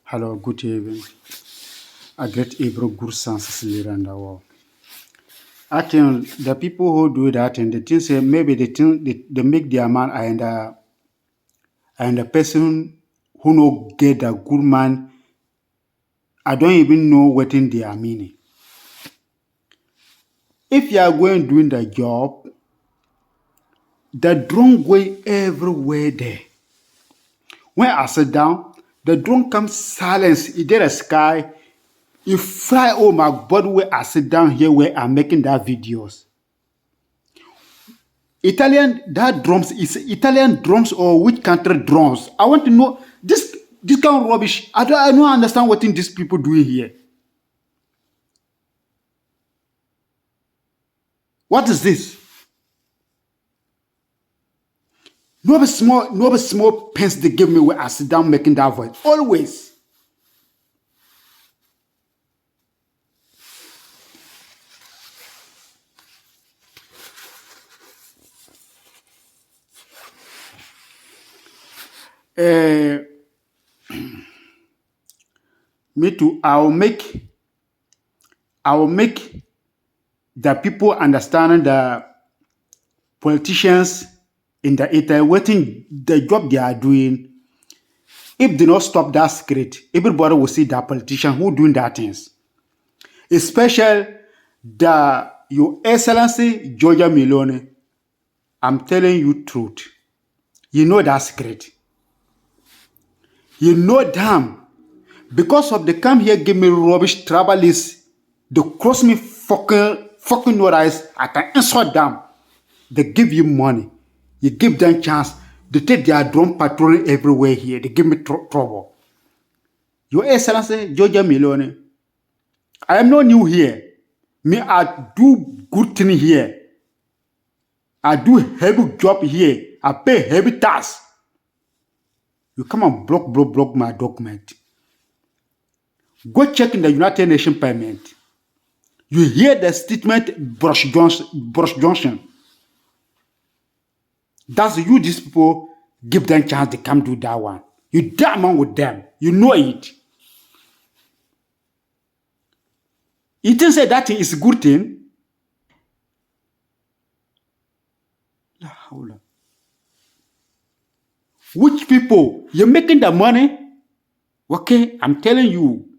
Hello, good evening. I get April good sense in the world. I think the people who do that and they think say maybe they make their man and the person who no get a good man, I don't even know what in their meaning. If you are going doing the job, the drone going everywhere there. When I sit down, the drone comes silence. It did a sky. You fly over my body where I sit down here where I'm making that videos. That drums is Italian drums or which country drums? I want to know this kind of rubbish. I don't understand what these people doing here. What is this? No small pence they give me where I sit down making that voice. Always. Me too. I will make the people understand the politicians in the Italy waiting the job they are doing. If they not stop that script, everybody will see that politician who doing that things. Especially the Your Excellency Giorgia Meloni. I'm telling you truth. You know that secret. You know damn. Because of they come here give me rubbish travelers, they cross me fucking notice, I can insult them. They give you money. You give them chance. They take their drone patrolling everywhere here. They give me trouble. Your Excellency Giorgia Meloni, I am not new here. Me, I do good thing here. I do heavy job here. I pay heavy tax. You come and block my document. Go check in the United Nations Parliament. You hear the statement Boris Johnson. That's you, these people, give them chance to come do that one. You damn on with them. You know it. You think say that thing is a good thing? Which people? You're making the money? Okay, I'm telling you.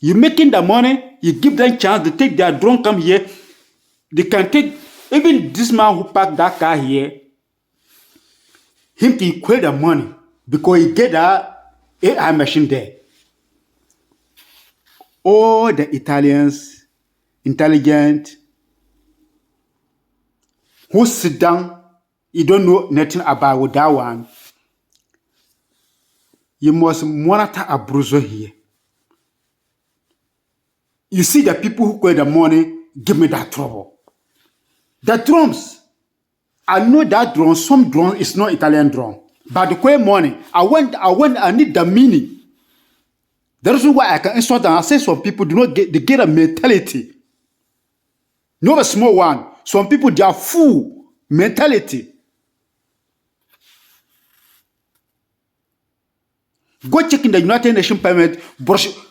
You're making the money, you give them chance to take their drone come here. They can take, even this man who parked that car here, him to equate the money because he get that AI machine there. All the Italians, intelligent, who sit down, you don't know nothing about that one. You must monitor a bruiser here. You see the people who collect the money, give me that trouble. The drums, I know that drum, some drum is not Italian drum. But the collect money, I need the meaning. The reason why I can insult them, I say some people do not get a mentality. Not a small one. Some people, they are full mentality. Go check in the United Nations Parliament,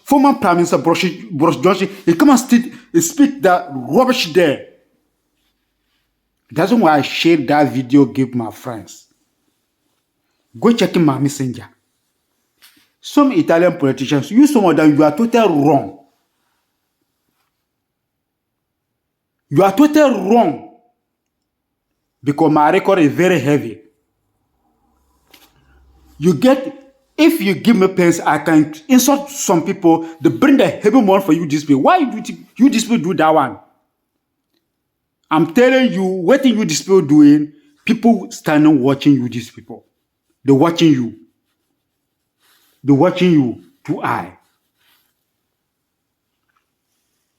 former Prime Minister Boris Johnson, he come and speak that rubbish there. That's why I shared that video, give my friends. Go check in my messenger. Some Italian politicians, some of them, you are totally wrong. You are totally wrong. Because my record is very heavy. If you give me pence, I can insult some people. They bring the heavy money for you this way. Why you this people do that one? I'm telling you, what you this people doing, people standing watching you, these people. They're watching you. They're watching you to eye.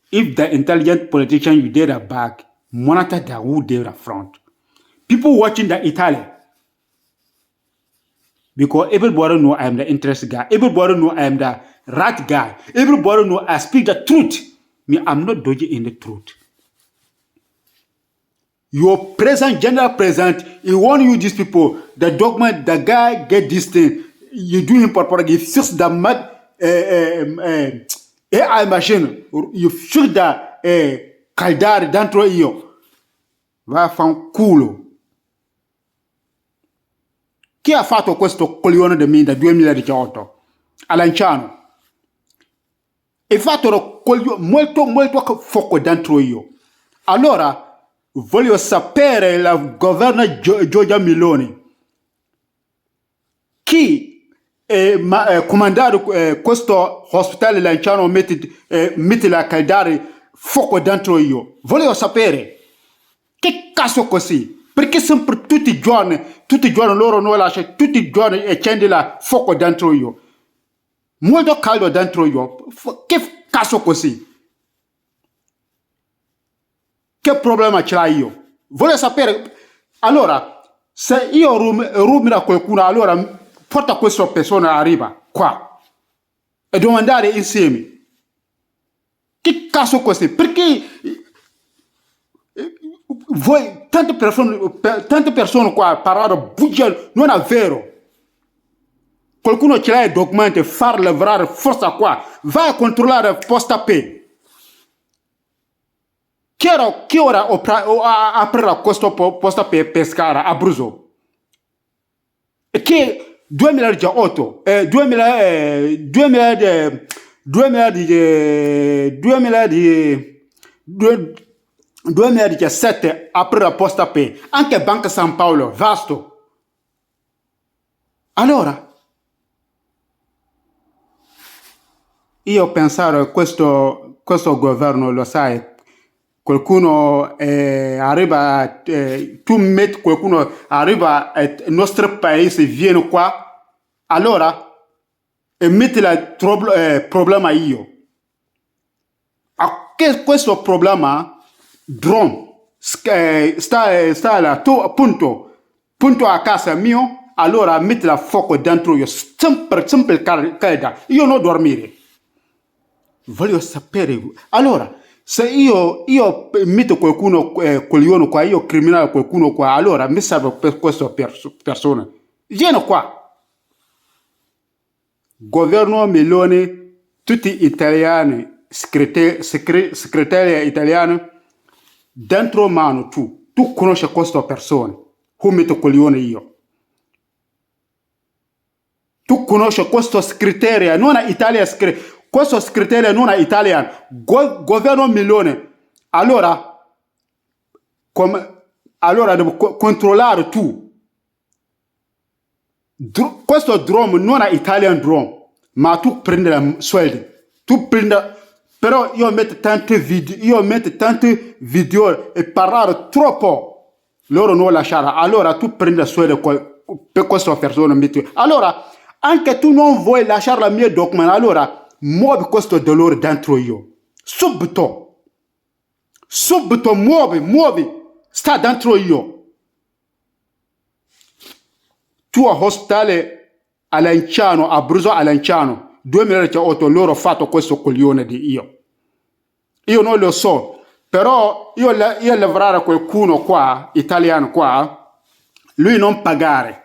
If the intelligent politician you did at back, monitor that who did at front. People watching the Italian. Because everybody know I am the interest guy. Everybody know I am the right guy. Everybody know I speak the truth. Me, I'm not dodgy in the truth. Your president, general president, he want you these people, the document, the guy get this thing. You do him properly, he fix the mud, AI machine io fiuda caldare dentro io va a fan culo. Chi ha fatto questo coglione di me dal 2018? A Lanciano. E fatto molto fuoco dentro io. Allora, voglio sapere il governo Giorgia Meloni. Chi comandare questo ospedale Lanciano mette la caldare fuoco dentro io? Voglio sapere. Che cazzo così? Perché sempre tutti i giorni loro non lasciano, tutti i giorni accendi la fuoco dentro io. Molto caldo dentro io. Che cazzo così? Che problema ce l'ho io? Voglio sapere. Allora, se io rumina qualcuno, allora porta questa persona arriva qua e domandare insieme. Che cazzo così? Perché voi, tante persone qua parlano bugia, non è vero. Qualcuno ce l'ha i documenti, far lavorare forza qua, vai a controllare Posta Pay. Chi ora aprirà questo Posta Pay Pescara a Abruzzo? E che 2018, 2017 aprirà Posta Pay, anche Banca San Paolo, vasto. Allora, io pensare questo governo, lo sai, qualcuno arriva, tu metti qualcuno arriva al nostro paese, viene qua, allora metti il problema io. A questo problema, drone, sta là, tu punto a casa mio, allora metti la fuoco dentro io, sempre calda, io non dormire. Voglio sapere, allora, se io metto qualcuno, coglione qua, io criminale qualcuno qua, allora mi serve per questa persona. Vieni qua. Governo Meloni, tutti italiani, segretari italiani, dentro mano tu conosci questa persona, come metto coglione io. Tu conosci questo segreteria, non è Italia, questo segreteria non è italiano, governo Meloni. Allora devo controllare tu. Questo drone non è italian drone, ma tu prendi la soldi. Tu prendi, però io metto tanti video e parlare troppo. Loro non lasciare. Allora tu prendi la soldi per questa persona. Allora, anche tu non vuoi lasciare la mia documento, allora muovi questo dolore dentro io. Subito muovi, sta dentro io. Tu ospedale a Lanciano, a Abruzzo a Lanciano, 2018 loro hanno fatto questo coglione di io. Io non lo so, però io lavorare qualcuno qua, italiano qua, lui non pagare.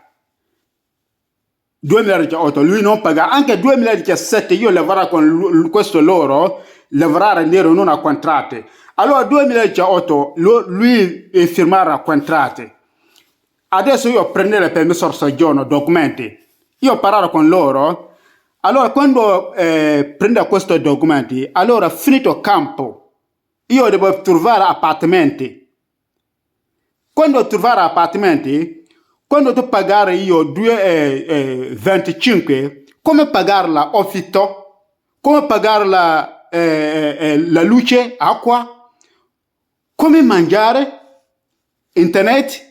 2018 lui non paga, anche 2017 io lavoravo con questo loro, lavorare nero non a contratti. Allora 2018 lui firmava contratti. Adesso io prendere il permesso di soggiorno, documenti. Io parlavo con loro, allora quando prendo questi documenti, allora finito campo, io devo trovare appartamenti. Quando trovare appartamenti, quando tu pagare io 25, come pagare l'affitto? Come pagare la luce, acqua? Come mangiare? Internet?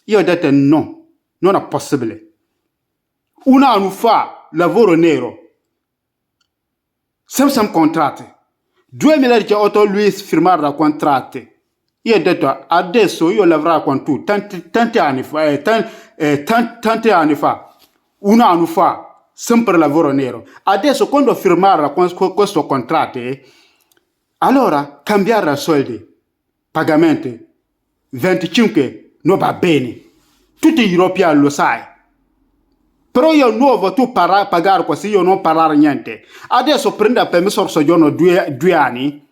Io ho detto no, non è possibile. Un anno fa, lavoro nero, senza contratti. 2018 lui firmava contratti. Io ho detto adesso io lavoro con tu tanti anni fa, tanti anni fa, un anno fa, sempre lavoro nero. Adesso quando firmare questo contratto, allora cambiare i soldi, pagamenti, 25 non va bene. Tutti gli europei lo sai. Però io non ho tu pagare così, io non parlare niente. Adesso prende il permesso di soggiorno 2 anni,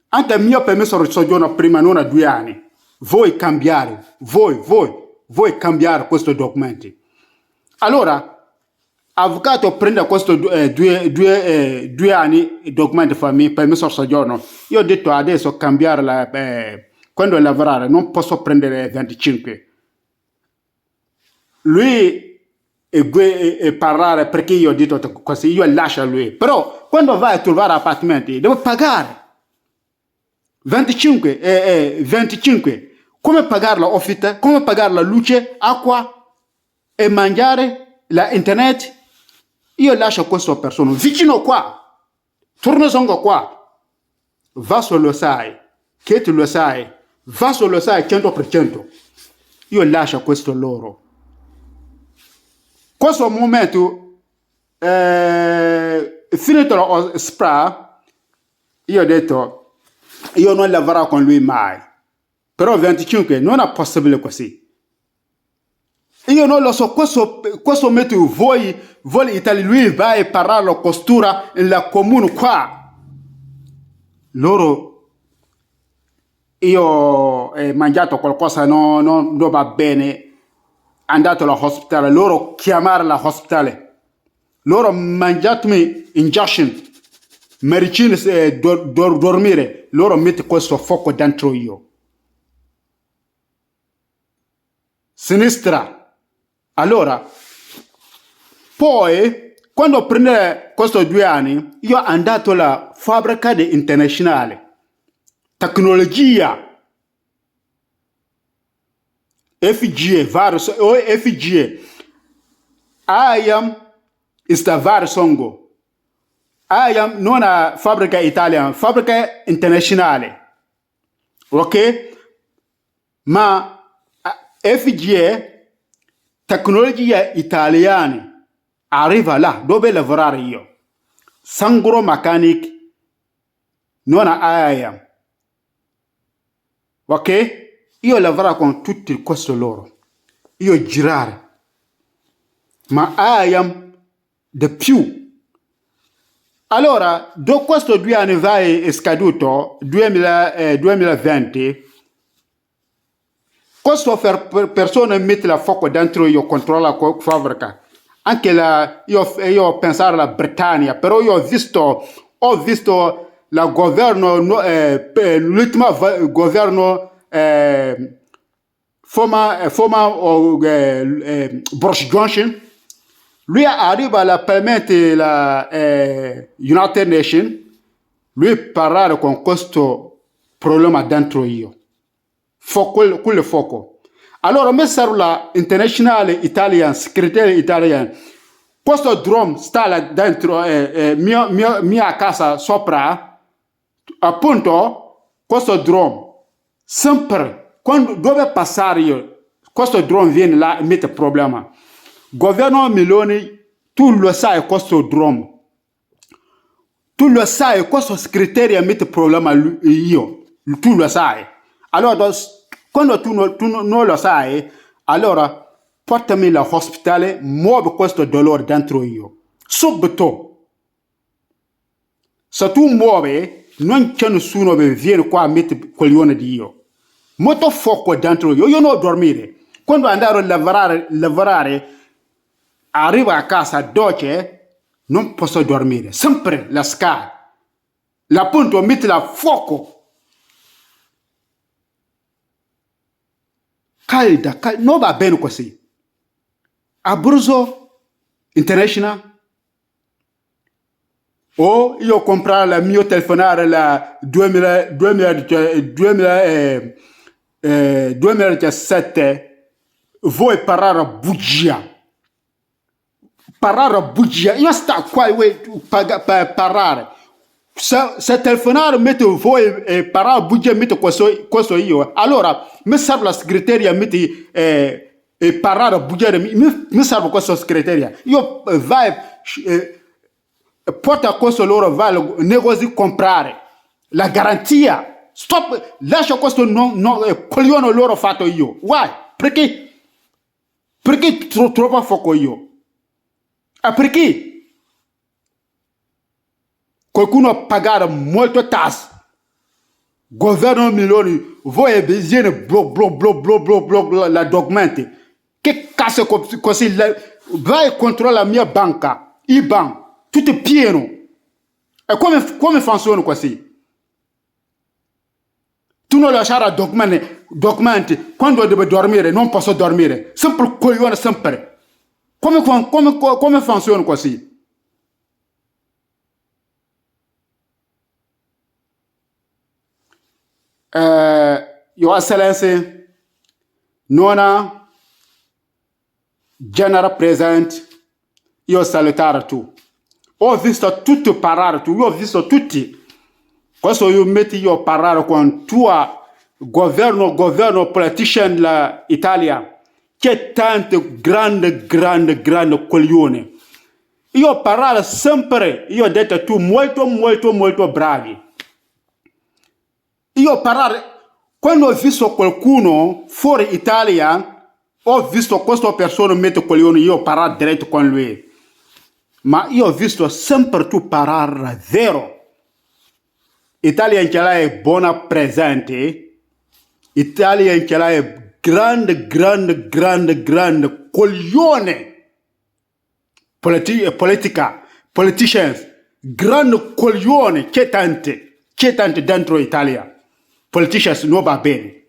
anche il mio permesso di soggiorno prima non ha 2 anni. Voi cambiare, voi cambiare questi documenti. Allora, avvocato prende questo 2 anni i documenti per me, permesso di soggiorno. Io ho detto adesso cambiare quando lavorare non posso prendere 25. Lui e parlare perché io ho detto così, io lascio lui. Però quando vai a trovare appartamenti devo pagare 25. Come pagare l'office, come pagare la luce, acqua e mangiare, la internet. Io lascio questa persona vicino qua, torno songo qua, va lo sai, che tu lo sai, va lo sai 100%. Io lascio questo loro. Questo momento, finito lo SPRA, io ho detto, io non lavorerò con lui mai. Però 25 non è possibile così. Io non lo so, questo momento voi italiani, lui va a parlare la costura nella comune qua. Loro, io ho mangiato qualcosa, non va bene. Andato all'ospedale, loro chiamare l'ospedale, loro mangiatemi injection, medicine dormire, loro mettono questo fuoco dentro io. Sinistra. Allora, poi, quando prende questi 2 anni, io sono andato alla fabbrica internazionale, tecnologia, FGE, FGE. I am sta Varsongo. I am non a fabbrica italiana, fabbrica internazionale. Ok? Ma FGE, tecnologia italiana, arriva là, dove lavorare io. Sangro Mechanic, non a IAM. Ok? Io lavoro con tutti questi loro. Io girare. Ma IAM di più. Allora, dopo questi 2 anni è scaduto, 2020, questa persona mette la fuoco dentro io, controlla la fabbrica. Anche io pensare alla Britannia, però io ho visto la governo, l'ultimo governo Boris Johnson. Lui arriva alla permettere la United Nations, lui parlare con questo problema dentro io. Quel fuoco. Allora, mi serve la internazionale italiana, segretaria italiana. Questo drone sta là dentro mia casa sopra. Appunto, questo drone, sempre, dove passare io, questo drone viene là e mette problema. Governo Meloni, tu lo sai questo drone. Tu lo sai, questo segretaria mette problema io. Tu lo sai. Allora, quando tu non lo sai, allora portami all'ospedale, muovi questo dolore dentro io. Subito. Se tu muovi, non c'è nessuno che viene qua a mettere coglione di io. Molto fuoco dentro io non dormire. Quando andavo a lavorare, arrivo a casa dolce, non posso dormire. Sempre la scala. Appunto, metti la fuoco. Calda, non va bene così. Abruzzo International. O io comprare il mio telefonare la 2017, voi parlare bugia. Io sto qua per parlare. Se telefonare mette voi e parlare bugia mette questo io. Allora, mi serve la segreteria mette e parlare bugia, mi serve questa segreteria. Io vai porta questo loro, vai negozi comprare. La garanzia. Stop, lascia questo coglione loro fatto io. Why? Perché troppo fuoco io. Perché qualcuno ha pagato molto tasse. Governo milioni, voi bisogna bloc la documenti. Che cazzo così? Vai controlla la mia banca, IBAN, tutto è pieno. E come funziona così? Tu non lasciare documenti quando devo dormire, non posso dormire. Sempre coglione, sempre. Come funziona così? Your Excellency, Nona, General President, io salutare tu. Ho visto tutti parlare tu, io ho visto tutti. Questo io metti io parlare con tua governo politician l'Italia. C'è tanti grandi coglioni. Io parlare sempre, io ho detto tu molto bravi. Io parlare, quando ho visto qualcuno fuori Italia, ho visto questa persona mettere coglioni, io parlare diretto con lui. Ma io ho visto sempre tu parlare vero. Italia in quella è buona presente. Italia in quella è grande coglione. Politica, politicians, grande coglione, c'è tanti dentro Italia. Politicians non va bene.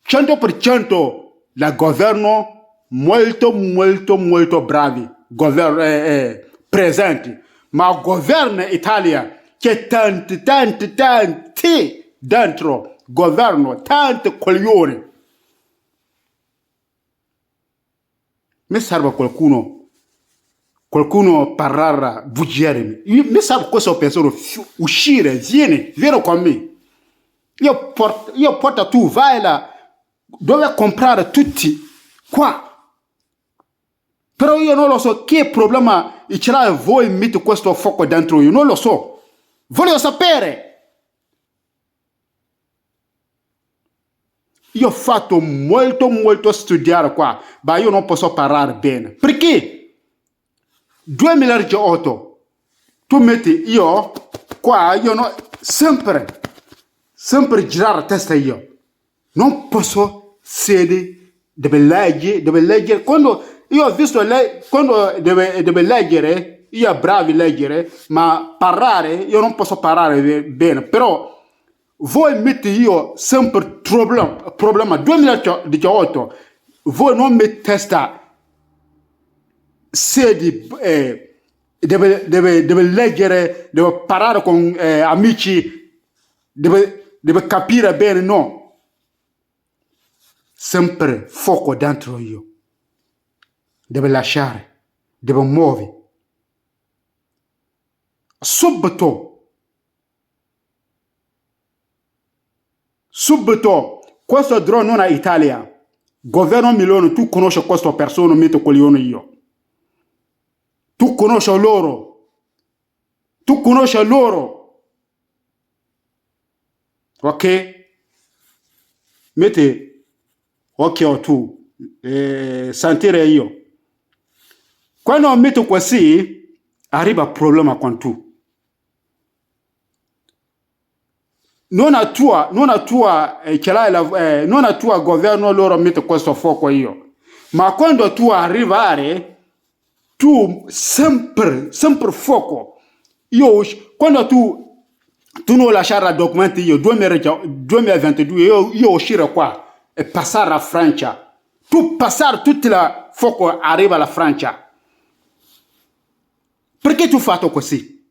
100% la governo molto bravi, presenti. Ma governo Italia c'è tanti dentro governo, tanti coglioni. Mi serve qualcuno parlare, bugiarmi. Mi serve questa persona uscire, vieni con me. Io porto tu, vai là, dove comprare tutti, qua. Però io non lo so, che problema c'era voi metti questo fuoco dentro, io non lo so. Voglio sapere. Io ho fatto molto studiare qua, ma io non posso parlare bene. Perché? 2018, tu metti io qua, io no, sempre girare la testa io. Non posso sedere, deve leggere. Quando io ho visto quando deve leggere, io è bravo a leggere, ma parlare, io non posso parlare bene. Però voi metti io sempre problema. 2018, voi non metti testa, sedi, deve leggere, deve parlare con amici, deve capire bene, no. Sempre fuoco dentro io. Deve lasciare, deve muovere. Subito, questo drone non è Italia. Governo milione, tu conosci questa persona, metto coglione io. Tu conosci loro. Ok? Metti occhio tu, sentire io. Quando metto così, arriva il problema con tu. Non a tua governo loro mette questo fuoco io. Ma quando tu arrivare, tu sempre fuoco. Io, quando tu non lasciare documenti io, 2022, io uscire qua e passare alla Francia. Tu passare tutto il fuoco arriva alla Francia. Perché tu hai fatto così?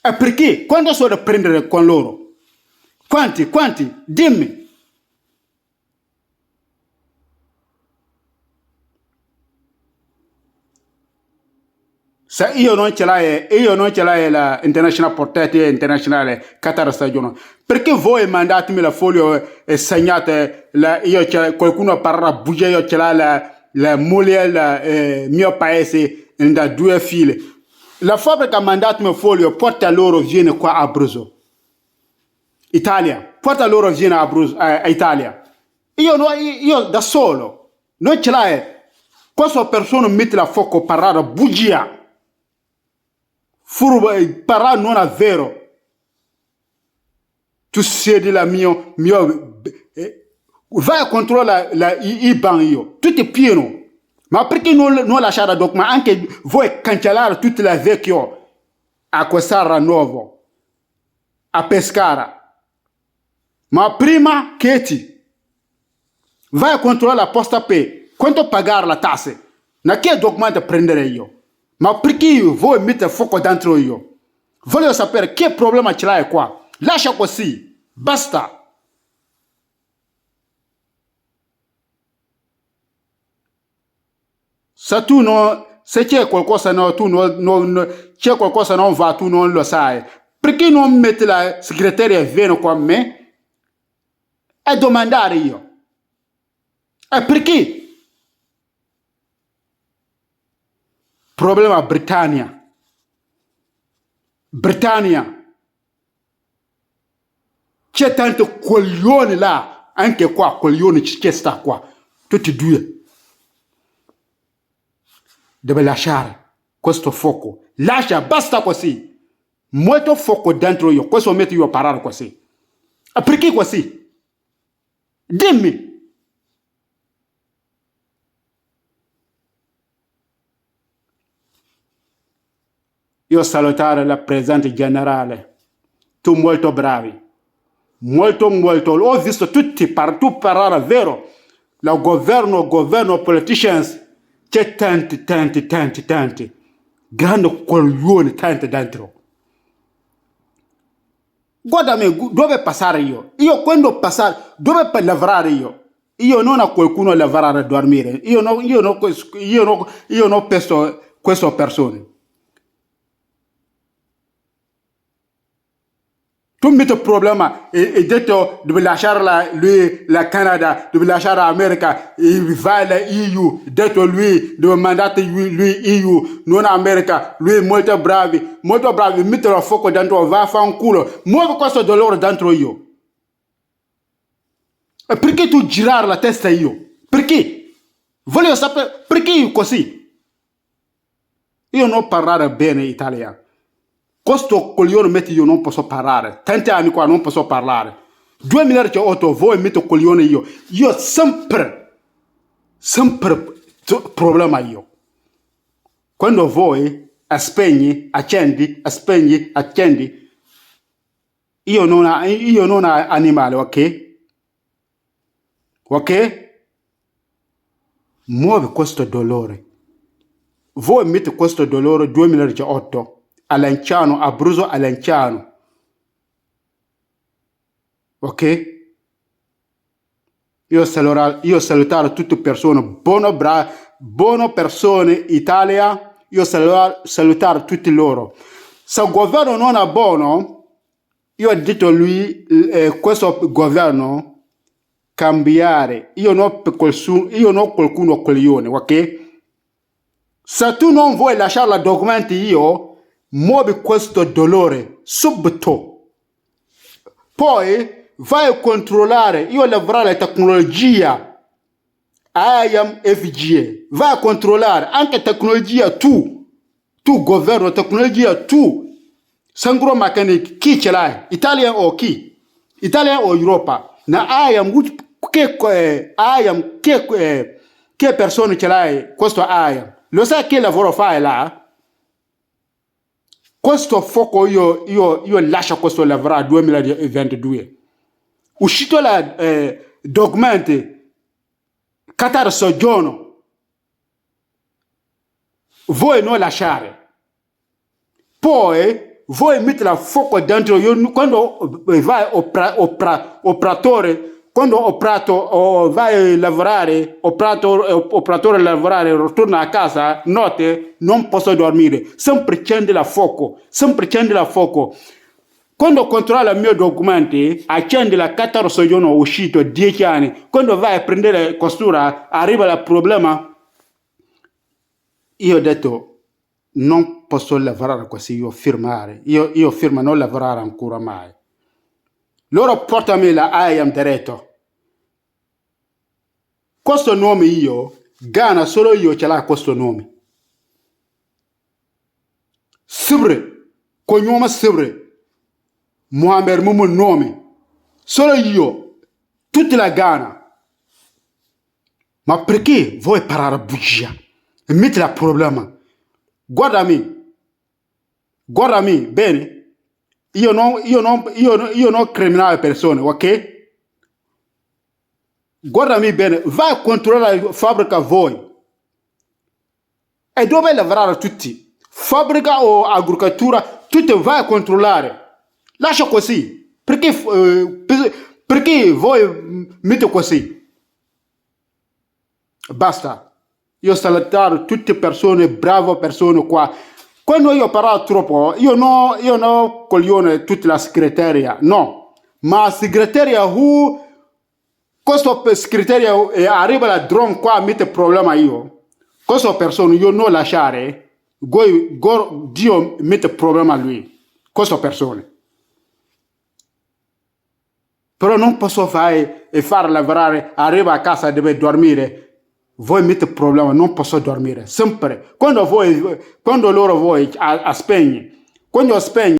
E perché? Quando sono da prendere con loro? Quanti? Dimmi. Se io non ce l'hai la International Portete Internazionale Qatar Stadium, perché voi mandatemi la foglio e segnate, qualcuno parla bugia, io ce l'ho la moglie, mio paese, da 2 file. La fabbrica mandatemi la foglio, porta loro, viene qua a Abruzzo. Italia, porta loro, viene a Abruzzo, a Italia. Io da solo, non ce l'hai. Questa persona mette la fuoco parlare bugia. Parlare non è vero. Tu sei la mio vai a controllare i banchi io. Tutto è pieno. Ma perché non lasciare document? Anche voi cancellare tutte le vecchie a quest'ara nuovo. A pescare. Ma prima che ti vai a controllare la posta pay. Quanto pagare la tasse? Na che documento prendere io? Ma perché voi mettete fuoco dentro io? Voglio sapere che problema ce l'hai qua. Lascia così. Basta. Se c'è qualcosa c'è qualcosa non va, tu non lo sai. Perché non metti la segretaria viene con me e domandare io? E perché? Problema Britannia. C'è tanto coglione là. Anche qua, coglione c'è sta qua. Tutti e due. Deve lasciare questo fuoco. Lascia, basta così. Molto fuoco dentro io. Questo metto io a parlare così. E perché così? Dimmi. Io salutare la presidente generale. Tu molto bravi. Molto. Ho visto tutti parlare vero. Il governo, politicians. C'è tanti. Grande coglione tanti dentro. Guardami, dove passare io? Io quando passare, dove per lavorare io? Io non ho qualcuno a lavorare a dormire. Io non penso queste persone. Tu metti il problema e detto deve lasciare la Canada, deve lasciare l'America, va all'EU, detto lui deve mandare lui EU, non America, lui è molto bravi, metti il fuoco dentro, va a fare un culo, muovi questo dolore dentro io. E perché tu girare la testa io? Perché? Voglio sapere perché così? Io non parlare bene italiano. Questo coglione mette io non posso parlare. Tanti anni qua non posso parlare. 2008 voi mettete coglione io. Io sempre problema io. Quando voi spegni, accendi, io non animale, ok? Ok? Muove questo dolore. Voi mettete questo dolore 2008. All'Anciano, Abruzzo all'Anciano. Ok? Io salutare tutte le persone, buone persone Italia, io salutare tutti loro. Se il governo non è buono, io ho detto a lui, questo governo cambiare, io non qualcuno coglione, ok? Se tu non vuoi lasciare i documenti io, muovi questo dolore subito. Poi vai a controllare, io lavorare la tecnologia IAM FGA, vai a controllare anche tecnologia tu governo tecnologia tu, sangro mecanic, chi ce l'hai? Italia o chi? Italia o Europa? Na IAM, che persone ce l'hai? Questo IAM. Lo sai che lavoro fai là? Questo fuoco io lascio questo lavoro nel 2022. Uscito la documenti Qatar soggiorno. Voi non lasciare. Poi voi mettete la fuoco dentro quando vai operatore. Quando vai a lavorare, operatore lavorare, torna a casa, notte, non posso dormire. Sempre accende la fuoco. Quando controlla i miei documenti, accende la 14 giorni uscito, 10 anni. Quando vai a prendere costura, arriva il problema. Io ho detto, non posso lavorare così, io firmare. Io firmo non lavorare ancora mai. Loro portami la IAM diretto. Questo nome io Ghana solo io ce l'ha questo nome. Sibre, cognome Sibre, Mohamed Mumu nome. Solo io, tutta la Ghana. Ma perché vuoi parlare bugia? E metti il problema. Guardami bene. Io non criminale persone, ok? Guardami bene, vai a controllare la fabbrica voi. E dove lavorare tutti? Fabbrica o agricoltura, tutti vai a controllare. Lascia così. Perché voi mettete così? Basta. Io salutare tutte persone, brave persone qua. Quando io parlo troppo, io no coglione tutta la segreteria, no. Ma la segreteria questo segreteria arriva la drone qua, mette problema io. Questa persona io non lasciare, Dio mette problema a lui. Questa persona. Però non posso fare lavorare, arriva a casa deve dormire. Voi mettete problema, non posso dormire. Sempre. Quando loro a spegne. Quando spegne.